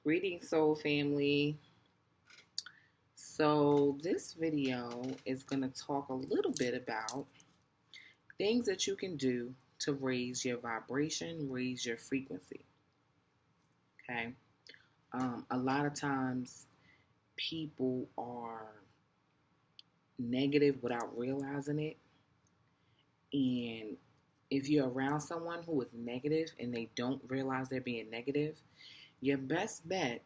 Greetings, soul family. So, this video is going to talk a little bit about things that you can do to raise your vibration, raise your frequency. Okay. A lot of times people are negative without realizing it. And if you're around someone who is negative and they don't realize they're being negative, your best bet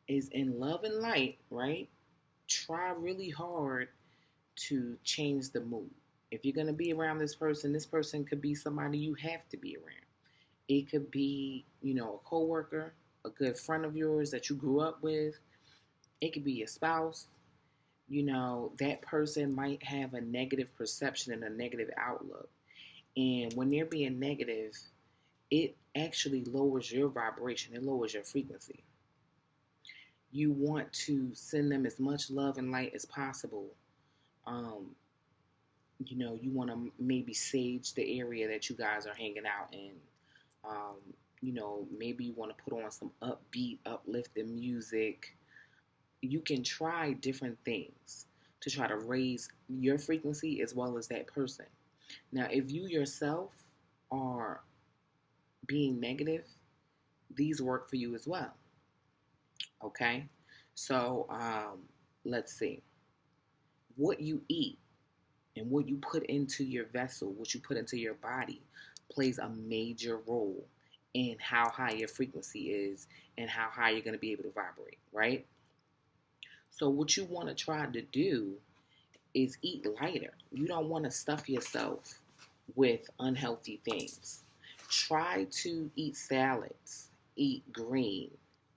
is in love and light, right? Try really hard to change the mood. If you're going to be around this person could be somebody you have to be around. It could be, a coworker, a good friend of yours that you grew up with. It could be your spouse. That person might have a negative perception and a negative outlook. And when they're being negative, it actually lowers your vibration. It lowers your frequency. You want to send them as much love and light as possible. You want to maybe sage the area that you guys are hanging out in. Maybe you want to put on some upbeat, uplifting music. You can try different things to try to raise your frequency as well as that person. Now, if you yourself are being negative, these work for you as well. Okay? So, let's see. What you eat and what you put into your vessel, what you put into your body, plays a major role in how high your frequency is and how high you're going to be able to vibrate, right? So what you want to try to do is eat lighter. You don't want to stuff yourself with unhealthy things. Try to eat salads, eat green,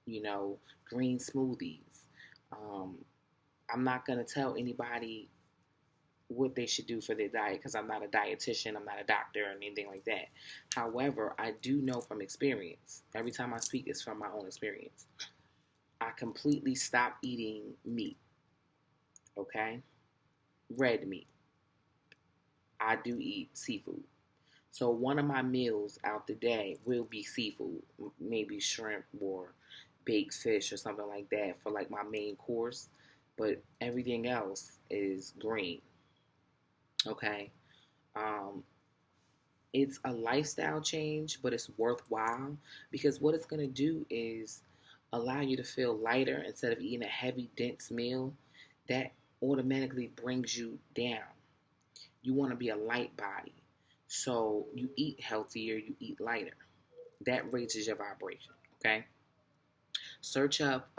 green smoothies. I'm not going to tell anybody what they should do for their diet because I'm not a dietitian, I'm not a doctor or anything like that. However, I do know from experience. Every time I speak, it's from my own experience. I completely stopped eating meat. Okay? Red meat. I do eat seafood. So one of my meals out the day will be seafood, maybe shrimp or baked fish or something like that for like my main course. But everything else is green. Okay? It's a lifestyle change, but it's worthwhile because what it's going to do is allow you to feel lighter instead of eating a heavy, dense meal. That automatically brings you down. You want to be a light body. So you eat healthier, you eat lighter. That raises your vibration, okay? Search up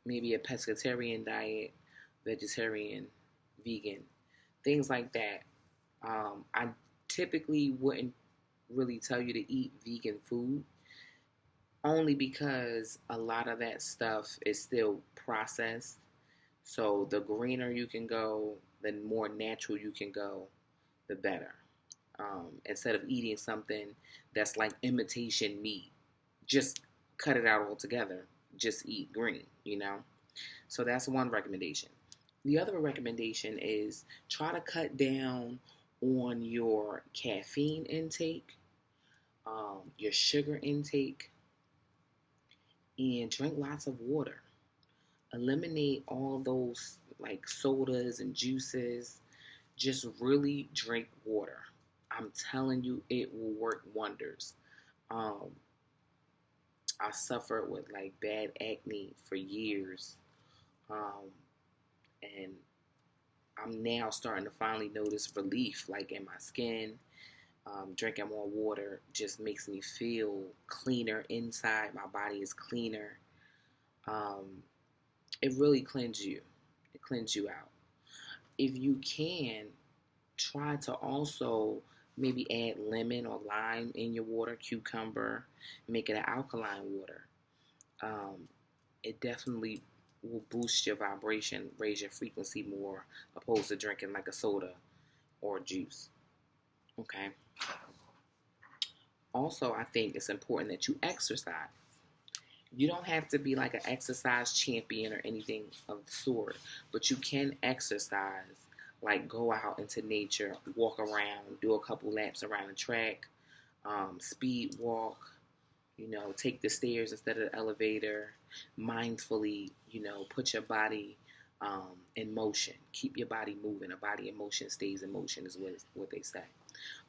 maybe a pescatarian diet, vegetarian, vegan, things like that. I typically wouldn't really tell you to eat vegan food only because a lot of that stuff is still processed. So the greener you can go, the more natural you can go, the better. Instead of eating something that's like imitation meat, just cut it out altogether. Just eat green. So that's one recommendation. The other recommendation is try to cut down on your caffeine intake, your sugar intake, and drink lots of water. Eliminate all those like sodas and juices. Just really drink water. I'm telling you, it will work wonders. Um, I suffered with like bad acne for years. Um, and I'm now starting to finally notice relief like in my skin. Drinking more water just makes me feel cleaner inside. My body is cleaner. It really cleanses you. It cleanses you out. If you can, try to also maybe add lemon or lime in your water, cucumber, make it an alkaline water. It definitely will boost your vibration, raise your frequency more, opposed to drinking like a soda or juice. Okay. Also, I think it's important that you exercise. You don't have to be like an exercise champion or anything of the sort, but you can exercise, like go out into nature, walk around, do a couple laps around the track, speed walk, take the stairs instead of the elevator. Mindfully, put your body in motion. Keep your body moving. A body in motion stays in motion is what they say.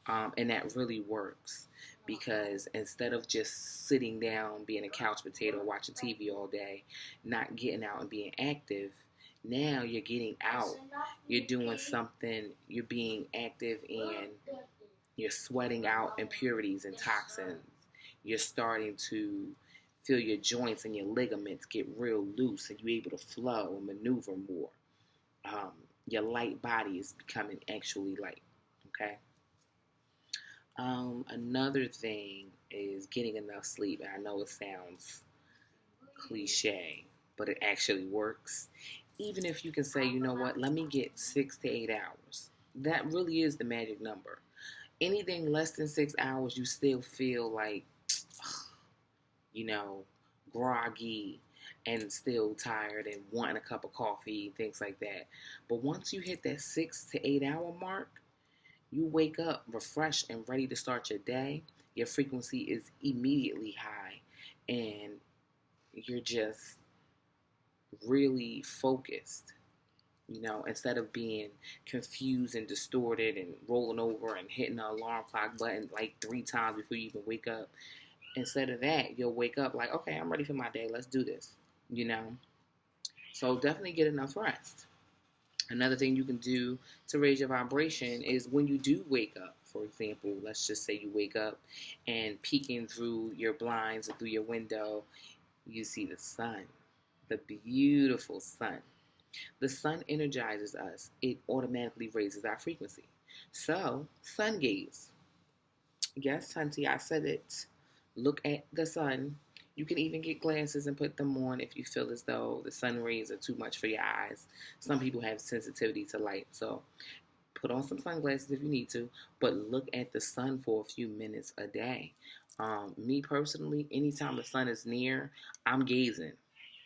And that really works because instead of just sitting down, being a couch potato, watching TV all day, not getting out and being active, now you're getting out. You're doing something, you're being active, and you're sweating out impurities and toxins. You're starting to feel your joints and your ligaments get real loose and you're able to flow and maneuver more. Um, your light body is becoming actually light. Okay. Another thing is getting enough sleep. I know it sounds cliche, but it actually works. Even if you can say, you know what, let me get 6 to 8 hours. That really is the magic number. Anything less than 6 hours, you still feel like, you know, groggy and still tired and wanting a cup of coffee, things like that. But once you hit that 6 to 8 hour mark, you wake up refreshed and ready to start your day. Your frequency is immediately high and you're just really focused. Instead of being confused and distorted and rolling over and hitting the alarm clock button like 3 times before you even wake up. Instead of that, you'll wake up like, okay, I'm ready for my day. Let's do this. So definitely get enough rest. Another thing you can do to raise your vibration is when you do wake up. For example, let's just say you wake up and peeking through your blinds or through your window, you see the sun, the beautiful sun. The sun energizes us. It automatically raises our frequency. So, sun gaze. Yes, Hunty, I said it. Look at the sun. You can even get glasses and put them on if you feel as though the sun rays are too much for your eyes. Some people have sensitivity to light, so put on some sunglasses if you need to, but look at the sun for a few minutes a day. Me personally, anytime the sun is near, I'm gazing.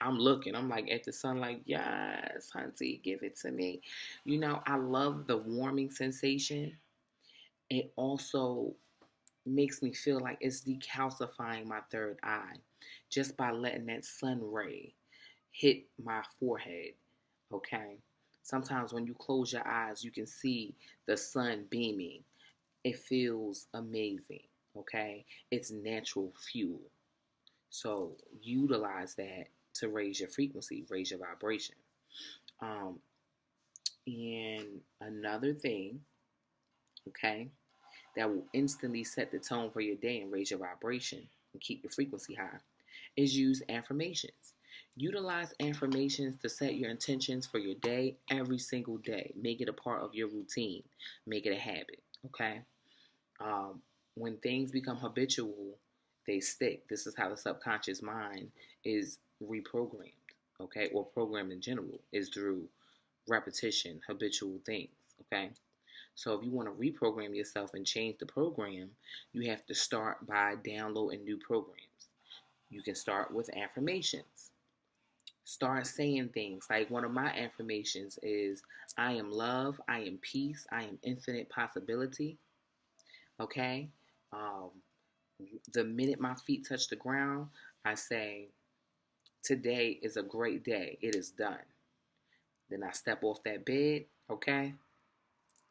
I'm looking. I'm like at the sun, like, yes, Hunty, give it to me. I love the warming sensation. It also makes me feel like it's decalcifying my third eye just by letting that sun ray hit my forehead. Okay. Sometimes when you close your eyes, you can see the sun beaming. It feels amazing. Okay. It's natural fuel. So utilize that to raise your frequency, raise your vibration. And another thing, okay, that will instantly set the tone for your day and raise your vibration and keep your frequency high is use affirmations. Utilize affirmations to set your intentions for your day every single day. Make it a part of your routine. Make it a habit, okay? When things become habitual, they stick. This is how the subconscious mind is reprogrammed, okay? Or programmed in general is through repetition, habitual things, okay? So if you want to reprogram yourself and change the program, you have to start by downloading new programs. You can start with affirmations. Start saying things like one of my affirmations is I am love, I am peace, I am infinite possibility. Okay? Um, the minute my feet touch the ground, I say, today is a great day. It is done. Then I step off that bed, okay?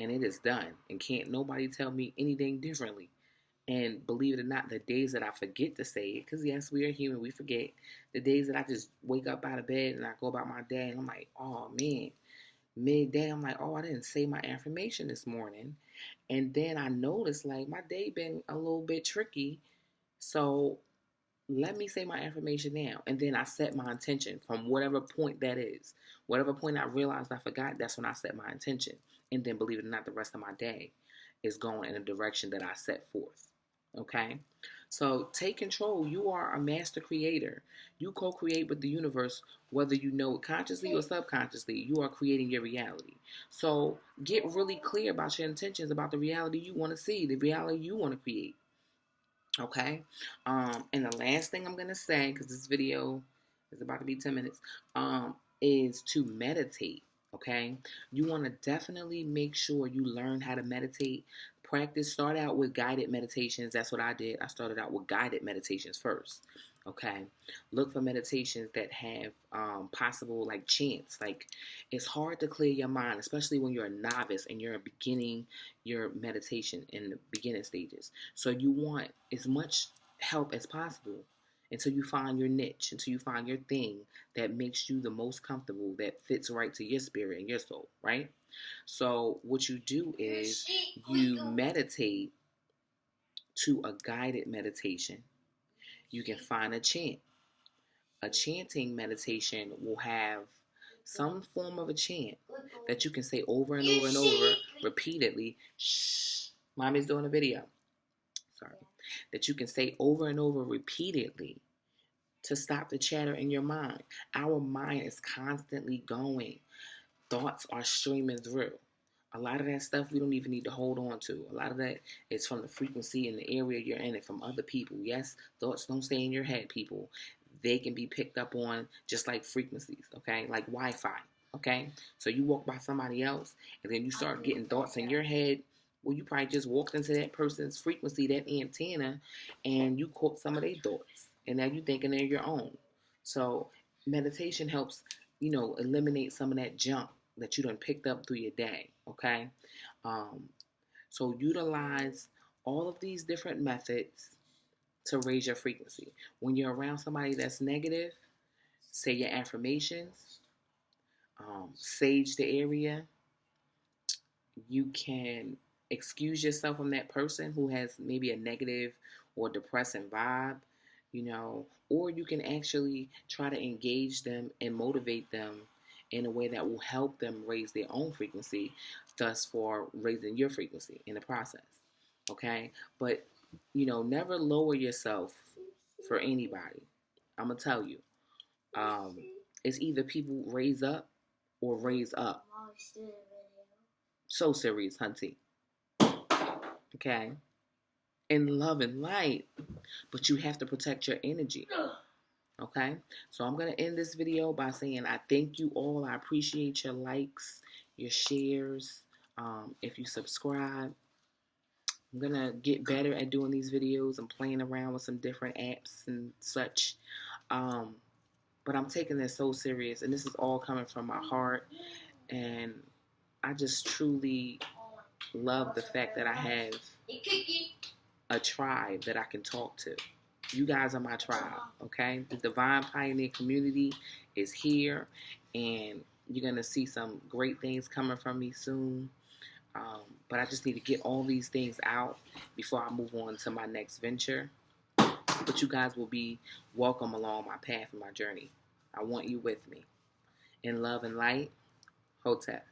And it is done. And can't nobody tell me anything differently. And believe it or not, the days that I forget to say it, because yes, we are human, we forget. The days that I just wake up out of bed and I go about my day and I'm like, oh man, midday, I'm like, oh, I didn't say my affirmation this morning. And then I noticed like my day been a little bit tricky. So let me say my affirmation now. And then I set my intention from whatever point that is. Whatever point I realized I forgot, that's when I set my intention. And then believe it or not, the rest of my day is going in a direction that I set forth. Okay? So take control. You are a master creator. You co-create with the universe, whether you know it consciously or subconsciously. You are creating your reality. So get really clear about your intentions, about the reality you want to see, the reality you want to create. Okay. And the last thing I'm gonna say, because this video is about to be 10 minutes, is to meditate. Okay. You want to definitely make sure you learn how to meditate. Start out with guided meditations. That's what I did. I started out with guided meditations first. Okay. Look for meditations that have possible like chants. Like, it's hard to clear your mind, especially when you're a novice and you're beginning your meditation in the beginning stages. So you want as much help as possible until you find your niche, until you find your thing that makes you the most comfortable, that fits right to your spirit and your soul, right? So what you do is you meditate to a guided meditation. You can find a chant. A chanting meditation will have some form of a chant that you can say over and over and over repeatedly. Shh, mommy's doing a video. Sorry. That you can say over and over repeatedly to stop the chatter in your mind. Our mind is constantly going. Thoughts are streaming through. A lot of that stuff we don't even need to hold on to. A lot of that is from the frequency and the area you're in and from other people. Yes, thoughts don't stay in your head, people. They can be picked up on just like frequencies, okay? Like Wi-Fi, okay? So you walk by somebody else and then you start getting thoughts in your head. Well, you probably just walked into that person's frequency, that antenna, and you caught some of their thoughts. And now you're thinking they're your own. So meditation helps, eliminate some of that junk that you done picked up through your day, okay? So utilize all of these different methods to raise your frequency. When you're around somebody that's negative, say your affirmations, sage the area. You can excuse yourself from that person who has maybe a negative or depressing vibe, or you can actually try to engage them and motivate them in a way that will help them raise their own frequency, thus for raising your frequency in the process. Okay? But, never lower yourself for anybody. I'm going to tell you. It's either people raise up or raise up. So serious, hunty. Okay? In love and light. But you have to protect your energy. Okay? So I'm going to end this video by saying I thank you all. I appreciate your likes, your shares. If you subscribe, I'm going to get better at doing these videos. I'm playing around with some different apps and such. But I'm taking this so serious. And this is all coming from my heart. And I just truly love the fact that I have a tribe that I can talk to. You guys are my tribe, okay? The Divine Pioneer community is here, and you're going to see some great things coming from me soon. But I just need to get all these things out before I move on to my next venture. But you guys will be welcome along my path and my journey. I want you with me. In love and light, Hotep.